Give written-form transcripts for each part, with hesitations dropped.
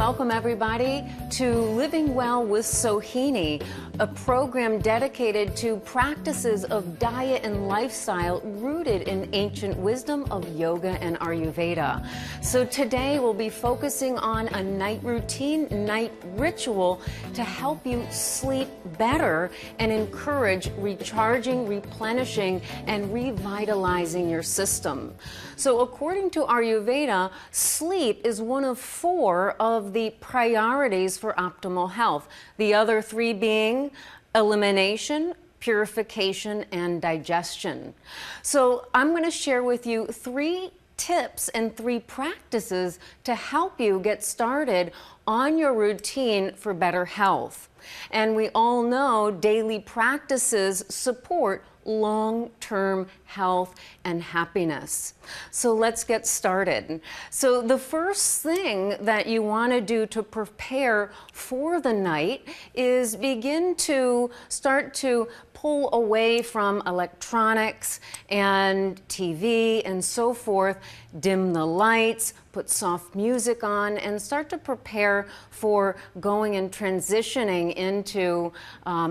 welcome everybody to Living Well with Sohini, a program dedicated to practices of diet and lifestyle rooted in ancient wisdom of yoga and Ayurveda. So today we'll be focusing on a night routine, night ritual to help you sleep better and encourage recharging, replenishing, and revitalizing your system. So according to Ayurveda, sleep is one of 4 of the priorities for optimal health. The other 3 being elimination, purification, and digestion. So I'm going to share with you 3 tips and 3 practices to help you get started on your routine for better health. And we all know daily practices support long-term health and happiness. So let's get started. So the first thing that you want to do to prepare for the night is begin to start to pull away from electronics and TV and so forth, dim the lights, put soft music on, and start to prepare for going and transitioning into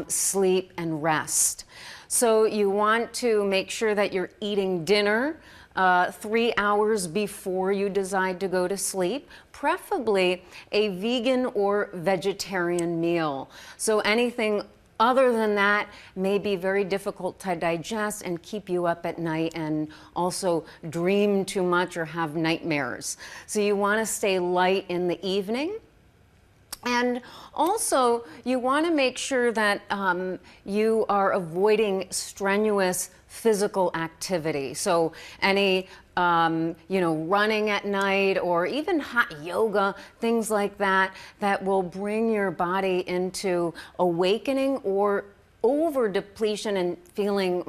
sleep and rest. So you want to make sure that you're eating dinner 3 hours before you decide to go to sleep, preferably a vegan or vegetarian meal. So anything other than that may be very difficult to digest and keep you up at night and also dream too much or have nightmares. So you want to stay light in the evening. And also, you want to make sure that you are avoiding strenuous physical activity. So any, running at night or even hot yoga, things like that, that will bring your body into awakening or over depletion and feeling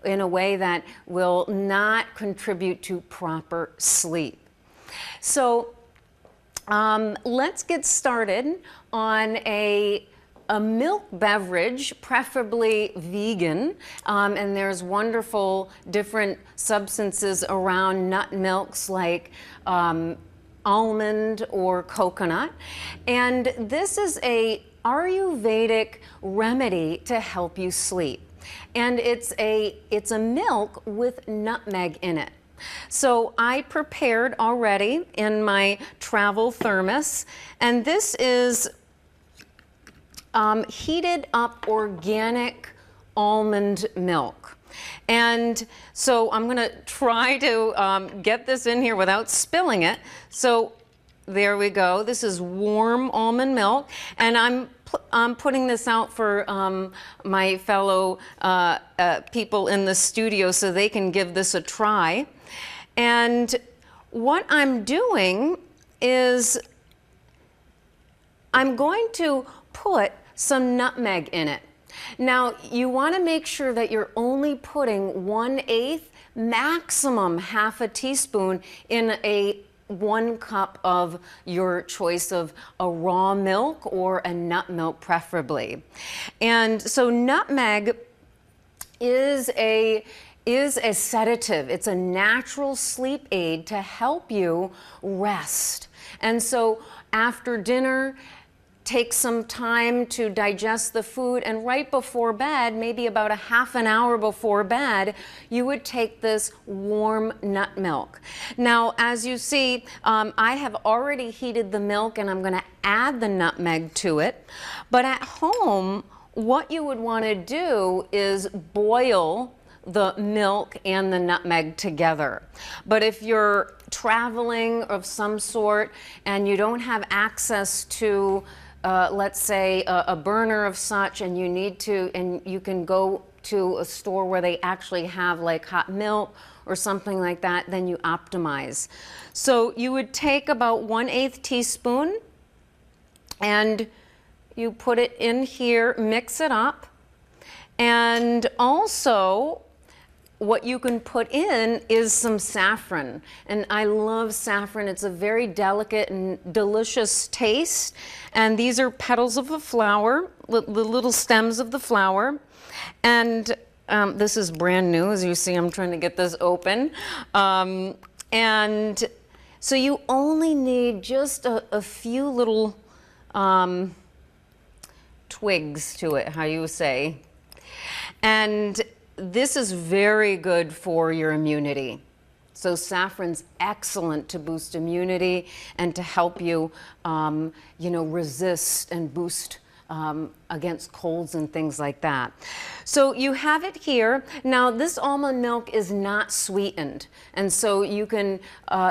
in a way that will not contribute to proper sleep. So let's get started on a milk beverage, preferably vegan, and there's wonderful different substances around nut milks like almond or coconut. And this is a Ayurvedic remedy to help you sleep. And it's a milk with nutmeg in it. So I prepared already in my travel thermos, and this is heated up organic almond milk. And so I'm going to try to get this in here without spilling it. So there we go. This is warm almond milk, and I'm putting this out for my fellow people in the studio so they can give this a try. And what I'm doing is I'm going to put some nutmeg in it. Now, you want to make sure that you're only putting 1/8, maximum half a teaspoon in 1 cup of your choice of a raw milk or a nut milk preferably. And so nutmeg is a sedative. It's a natural sleep aid to help you rest. And so after dinner, take some time to digest the food, and right before bed, maybe about a half an hour before bed, you would take this warm nut milk. Now, as you see, I have already heated the milk and I'm going to add the nutmeg to it. But at home, what you would want to do is boil the milk and the nutmeg together. But if you're traveling of some sort and you don't have access to let's say a burner of such, and you need to, and you can go to a store where they actually have like hot milk or something like that, then you optimize. So you would take about 1/8 teaspoon and you put it in here, mix it up, and also what you can put in is some saffron. And I love saffron. It's a very delicate and delicious taste. And these are petals of the flower, the little stems of the flower. And this is brand new. As you see, I'm trying to get this open. And So you only need just a few little twigs to it, how you say. And this is very good for your immunity. So saffron's excellent to boost immunity and to help you, resist and boost against colds and things like that. So you have it here. Now this almond milk is not sweetened, and so you can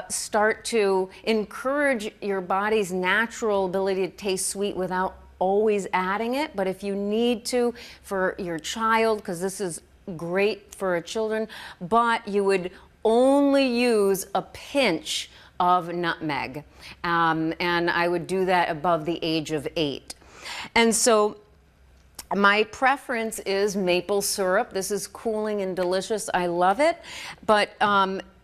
start to encourage your body's natural ability to taste sweet without always adding it. But if you need to for your child, because this is great for children, but you would only use a pinch of nutmeg, and I would do that above the age of 8. And so my preference is maple syrup. This is cooling and delicious. I love it. But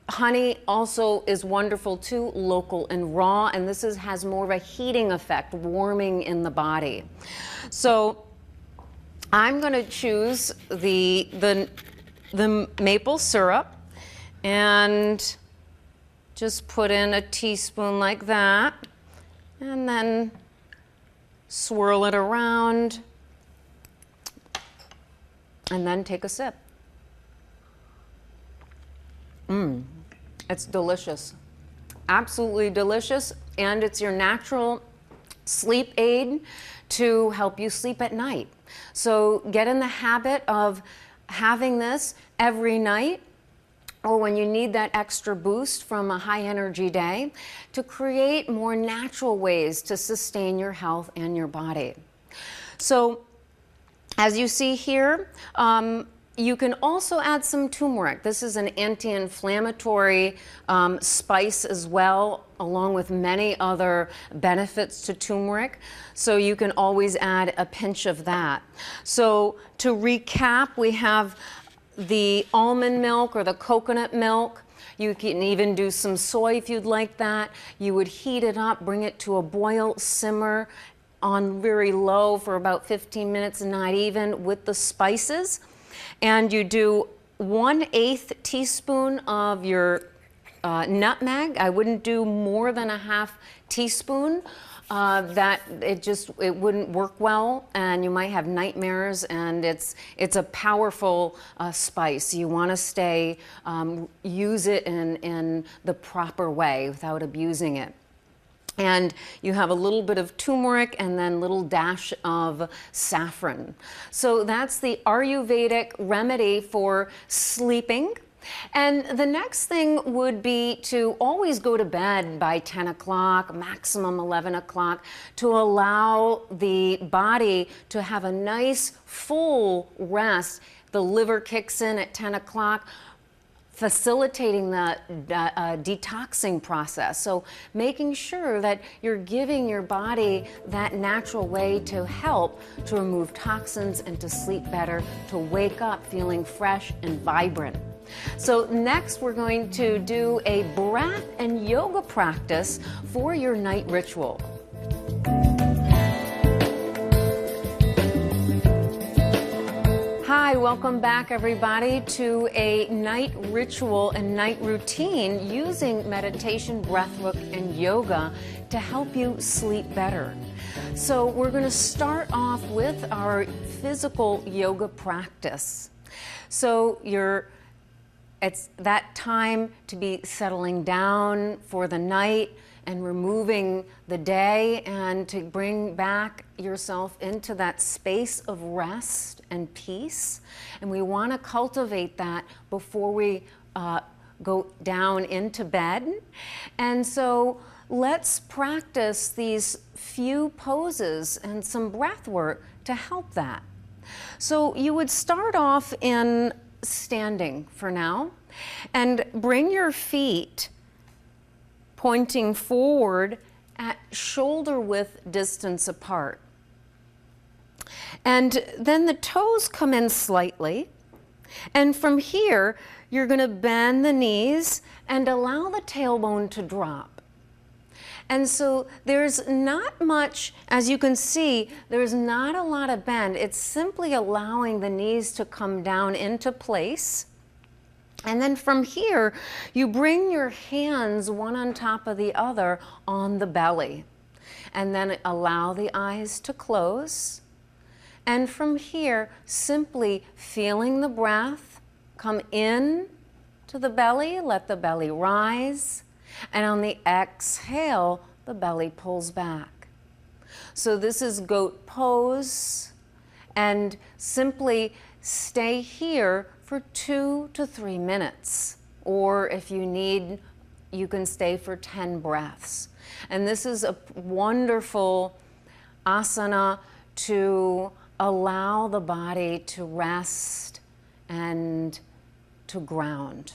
honey also is wonderful too, local and raw, and this has more of a heating effect, warming in the body. So I'm going to choose the maple syrup and just put in a teaspoon like that, and then swirl it around, and then take a sip. It's delicious, absolutely delicious, and it's your natural sleep aid to help you sleep at night. So get in the habit of having this every night, or when you need that extra boost from a high energy day, to create more natural ways to sustain your health and your body. So as you see here, you can also add some turmeric. This is an anti-inflammatory spice as well, along with many other benefits to turmeric. So you can always add a pinch of that. So to recap, we have the almond milk or the coconut milk. You can even do some soy if you'd like that. You would heat it up, bring it to a boil, simmer on very low for about 15 minutes, not even, with the spices. And you do 1/8 teaspoon of your nutmeg. I wouldn't do more than a half teaspoon. That it wouldn't work well, and you might have nightmares, and it's a powerful spice. You want to use it in the proper way without abusing it. And you have a little bit of turmeric and then a little dash of saffron. So that's the Ayurvedic remedy for sleeping. And the next thing would be to always go to bed by 10 o'clock, maximum 11 o'clock, to allow the body to have a nice full rest. The liver kicks in at 10 o'clock, facilitating the detoxing process. So making sure that you're giving your body that natural way to help to remove toxins and to sleep better, to wake up feeling fresh and vibrant. So next we're going to do a breath and yoga practice for your night ritual. Hi, welcome back everybody to a night ritual and night routine using meditation, breathwork, and yoga to help you sleep better. So we're going to start off with our physical yoga practice. So it's that time to be settling down for the night and removing the day, and to bring back yourself into that space of rest and peace. And we want to cultivate that before we go down into bed. And so let's practice these few poses and some breath work to help that. So you would start off in standing for now, and bring your feet pointing forward at shoulder width distance apart. And then the toes come in slightly, and from here you're going to bend the knees and allow the tailbone to drop. And so there's not much, as you can see, there's not a lot of bend. It's simply allowing the knees to come down into place. And then from here, you bring your hands one on top of the other on the belly. And then allow the eyes to close. And from here, simply feeling the breath come in to the belly, let the belly rise. And on the exhale, the belly pulls back. So this is goat pose. And simply stay here for 2 to 3 minutes. Or if you need, you can stay for 10 breaths. And this is a wonderful asana to allow the body to rest and to ground.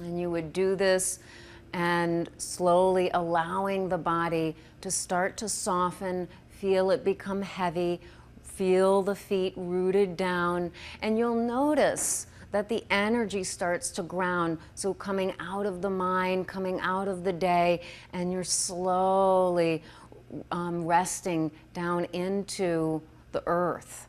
And you would do this and slowly allowing the body to start to soften, feel it become heavy, feel the feet rooted down, and you'll notice that the energy starts to ground. So coming out of the mind, coming out of the day, and you're slowly resting down into the earth.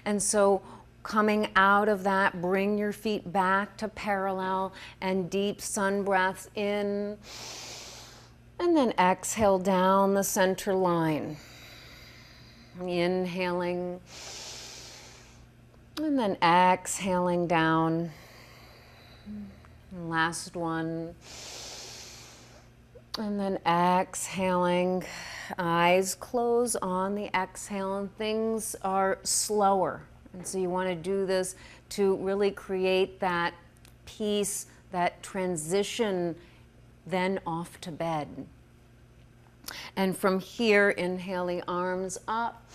And so coming out of that, bring your feet back to parallel and deep sun breaths in, and then exhale down the center line. Inhaling, and then exhaling down. And last one. And then exhaling. Eyes close on the exhale, and things are slower. And so you want to do this to really create that peace, that transition, then off to bed. And from here, inhaling arms up.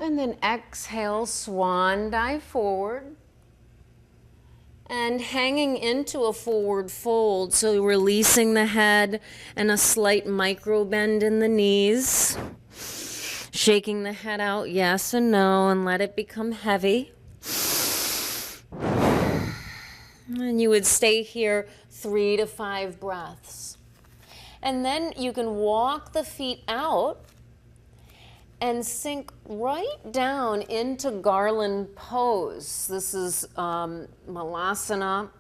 And then exhale, swan dive forward. And hanging into a forward fold, so releasing the head and a slight micro bend in the knees. Shaking the head out, yes and no, and let it become heavy. And you would stay here 3 to 5 breaths. And then you can walk the feet out and sink right down into garland pose. This is Malasana,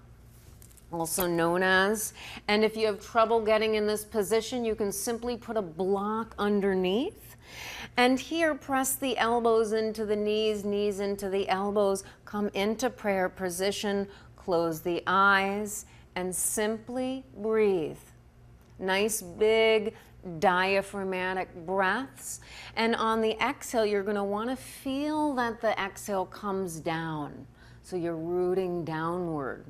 also known as. And if you have trouble getting in this position, you can simply put a block underneath. And here, press the elbows into the knees, knees into the elbows. Come into prayer position, close the eyes, and simply breathe. Nice big diaphragmatic breaths. And on the exhale, you're going to want to feel that the exhale comes down. So you're rooting downward.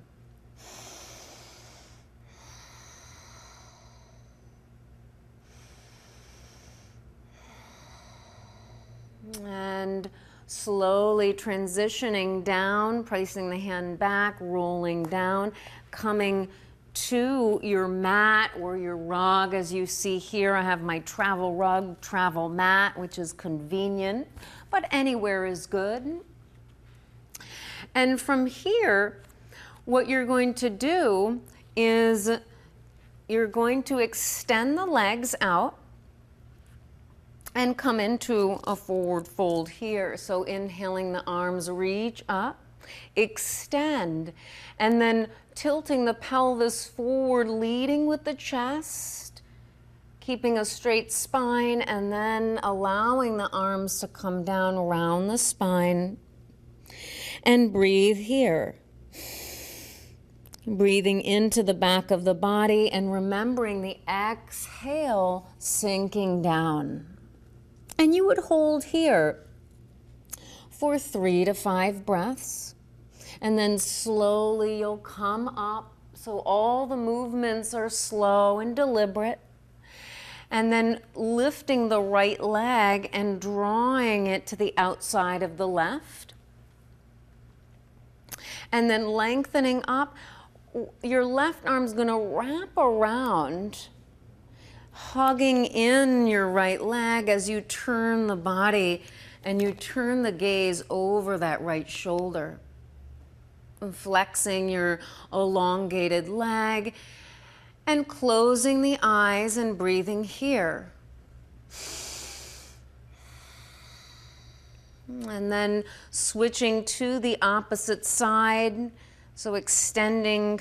And slowly transitioning down, placing the hand back, rolling down, coming to your mat or your rug. As you see here, I have my travel rug, travel mat, which is convenient, but anywhere is good. And from here, what you're going to do is you're going to extend the legs out and come into a forward fold here. So inhaling, the arms reach up, extend, and then tilting the pelvis forward, leading with the chest, keeping a straight spine, and then allowing the arms to come down around the spine. And breathe here. Breathing into the back of the body and remembering the exhale sinking down. And you would hold here for 3 to 5 breaths. And then slowly you'll come up. So all the movements are slow and deliberate. And then lifting the right leg and drawing it to the outside of the left. And then lengthening up. Your left arm's going to wrap around, hugging in your right leg as you turn the body and you turn the gaze over that right shoulder. Flexing your elongated leg And closing the eyes and breathing here. And then switching to the opposite side, so extending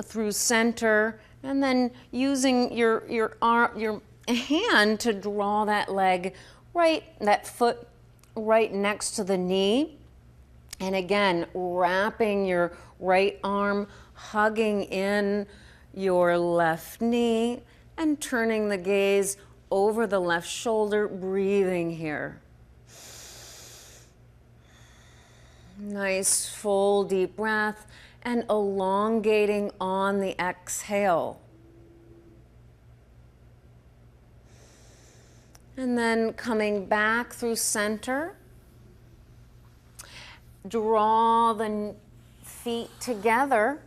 through center, and then using your hand to draw that leg that foot right next to the knee. And again, wrapping your right arm, hugging in your left knee, and turning the gaze over the left shoulder, breathing here. Nice full deep breath and elongating on the exhale. And then coming back through center. Draw the feet together,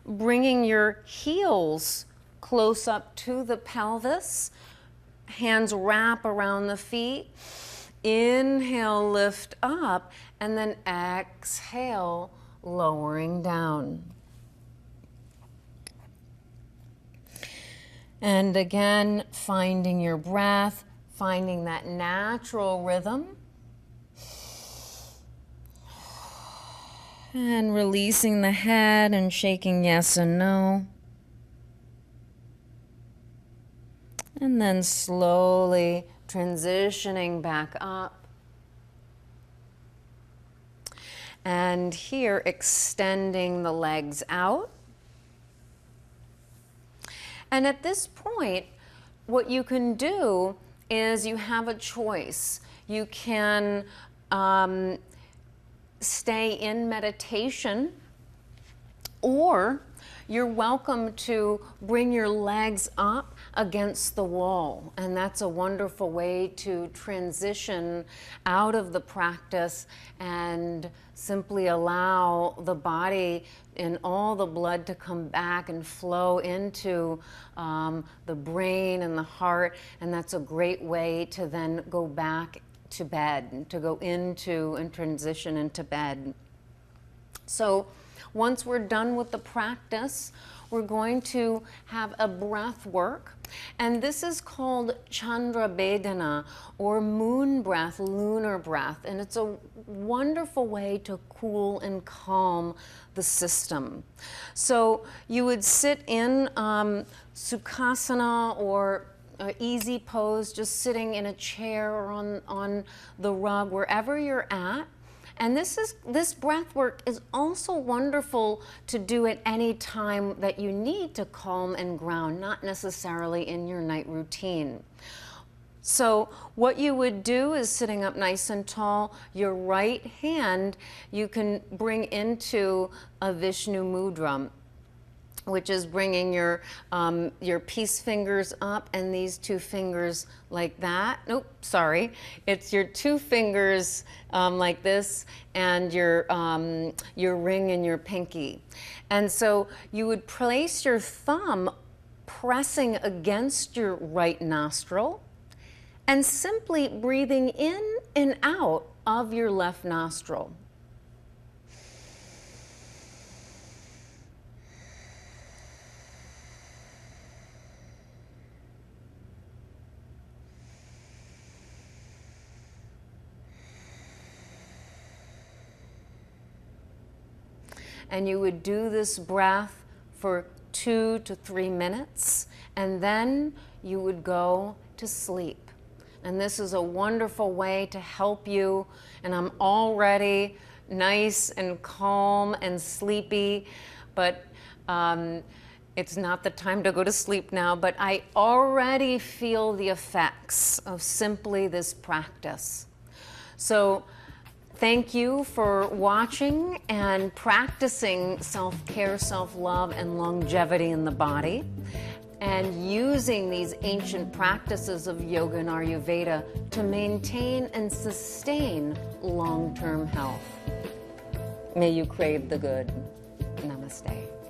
bringing your heels close up to the pelvis. Hands wrap around the feet. Inhale, lift up, and then exhale, lowering down. And again, finding your breath, finding that natural rhythm. And releasing the head and shaking yes and no. And then slowly transitioning back up. And here, extending the legs out. And at this point, what you can do is you have a choice. You can stay in meditation, or you're welcome to bring your legs up against the wall. And that's a wonderful way to transition out of the practice and simply allow the body and all the blood to come back and flow into the brain and the heart. And that's a great way to then go back to bed, to go into and transition into bed. So once we're done with the practice, we're going to have a breath work. And this is called Chandra Bedana, or moon breath, lunar breath. And it's a wonderful way to cool and calm the system. So you would sit in Sukhasana, or easy pose, just sitting in a chair or on the rug, wherever you're at. And this breath work is also wonderful to do at any time that you need to calm and ground, not necessarily in your night routine. So what you would do is, sitting up nice and tall, your right hand you can bring into a Vishnu mudra, which is bringing your peace fingers up, and these two fingers like that. Nope, sorry. It's your two fingers like this, and your ring and your pinky. And so you would place your thumb pressing against your right nostril, and simply breathing in and out of your left nostril. And you would do this breath for 2 to 3 minutes, and then you would go to sleep. And this is a wonderful way to help you. And I'm already nice and calm and sleepy, but it's not the time to go to sleep now, but I already feel the effects of simply this practice. So thank you for watching and practicing self-care, self-love, and longevity in the body, and using these ancient practices of yoga and Ayurveda to maintain and sustain long-term health. May you crave the good. Namaste.